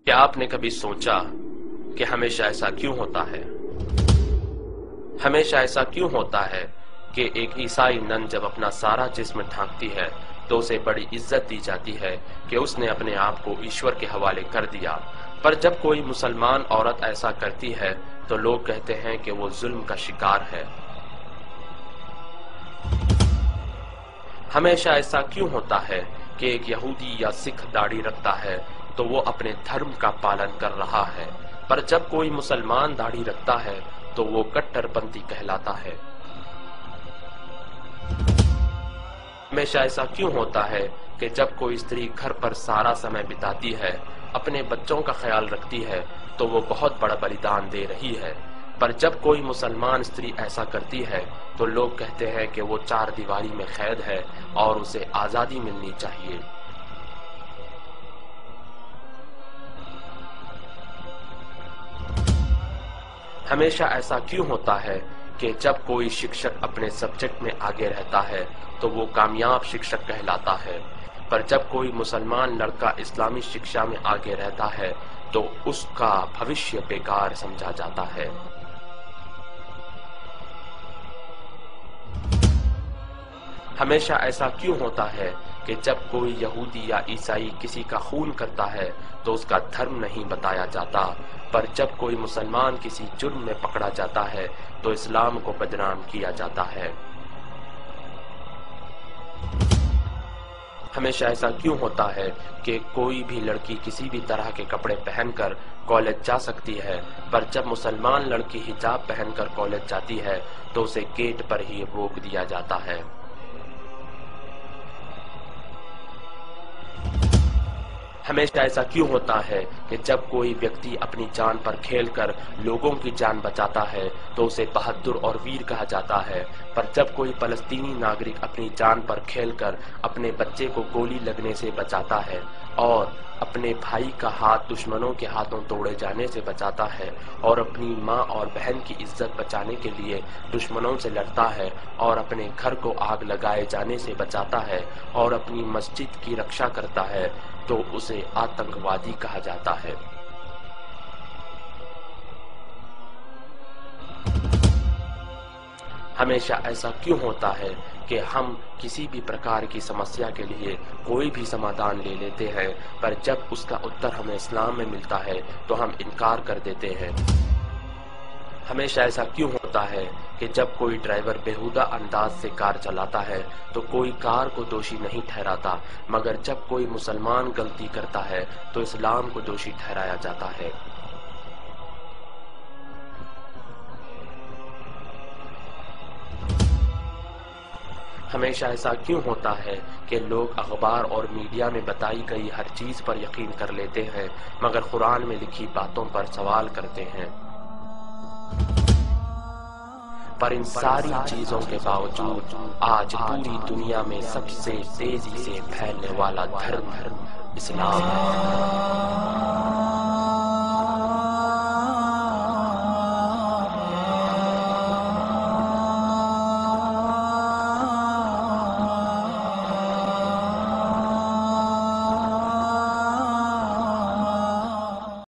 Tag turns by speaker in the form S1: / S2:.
S1: क्या आपने कभी सोचा कि हमेशा ऐसा क्यों होता है? हमेशा ऐसा क्यों होता है कि एक ईसाई नन जब अपना सारा जिस्म ढांकती है तो उसे बड़ी इज्जत दी जाती है कि उसने अपने आप को ईश्वर के हवाले कर दिया, पर जब कोई मुसलमान औरत ऐसा करती है तो लोग कहते हैं कि वो जुल्म का शिकार है। हमेशा ऐसा क्यों होता है कि एक यहूदी या सिख दाढ़ी रखता है तो वो अपने धर्म का पालन कर रहा है, पर जब कोई मुसलमान दाढ़ी रखता है तो वो कट्टरपंथी कहलाता है। हमेशा ऐसा क्यों होता है कि जब कोई स्त्री घर पर सारा समय बिताती है, अपने बच्चों का ख्याल रखती है, तो वो बहुत बड़ा बलिदान दे रही है, पर जब कोई मुसलमान स्त्री ऐसा करती है तो लोग कहते हैं कि वो चार दीवारी में कैद है और उसे आजादी मिलनी चाहिए। हमेशा ऐसा क्यों होता है कि जब कोई शिक्षक अपने सब्जेक्ट में आगे रहता है तो वो कामयाब शिक्षक कहलाता है, पर जब कोई मुसलमान लड़का इस्लामी शिक्षा में आगे रहता है तो उसका भविष्य बेकार समझा जाता है। हमेशा ऐसा क्यों होता है कि जब कोई यहूदी या ईसाई किसी का खून करता है तो उसका धर्म नहीं बताया जाता, पर जब कोई मुसलमान किसी जुर्म में पकड़ा जाता है तो इस्लाम को बदनाम किया जाता है। हमेशा ऐसा क्यों होता है कि कोई भी लड़की किसी भी तरह के कपड़े पहनकर कॉलेज जा सकती है, पर जब मुसलमान लड़की हिजाब पहनकर कॉलेज जाती है तो उसे गेट पर ही रोक दिया जाता है। हमेशा ऐसा क्यों होता है कि जब कोई व्यक्ति अपनी जान पर खेलकर लोगों की जान बचाता है तो उसे बहादुर और वीर कहा जाता है, पर जब कोई फलस्तीनी नागरिक अपनी जान पर खेलकर अपने बच्चे को गोली लगने से बचाता है और अपने भाई का हाथ दुश्मनों के हाथों तोड़े जाने से बचाता है और अपनी माँ और बहन की इज्जत बचाने के लिए दुश्मनों से लड़ता है और अपने घर को आग लगाए जाने से बचाता है और अपनी मस्जिद की रक्षा करता है, तो उसे आतंकवादी कहा जाता है। हमेशा ऐसा क्यों होता है कि हम किसी भी प्रकार की समस्या के लिए कोई भी समाधान ले लेते हैं, पर जब उसका उत्तर हमें इस्लाम में मिलता है तो हम इनकार कर देते हैं। हमेशा ऐसा क्यों होता है कि जब कोई ड्राइवर बेहुदा अंदाज से कार चलाता है तो कोई कार को दोषी नहीं ठहराता, मगर जब कोई मुसलमान गलती करता है तो इस्लाम को दोषी ठहराया जाता है। हमेशा ऐसा क्यों होता है कि लोग अखबार और मीडिया में बताई गई हर चीज पर यकीन कर लेते हैं, मगर कुरान में लिखी बातों पर सवाल करते हैं। पर इन सारी चीजों के बावजूद आज पूरी दुनिया में सबसे तेजी से फैलने वाला धर्म इस्लाम है।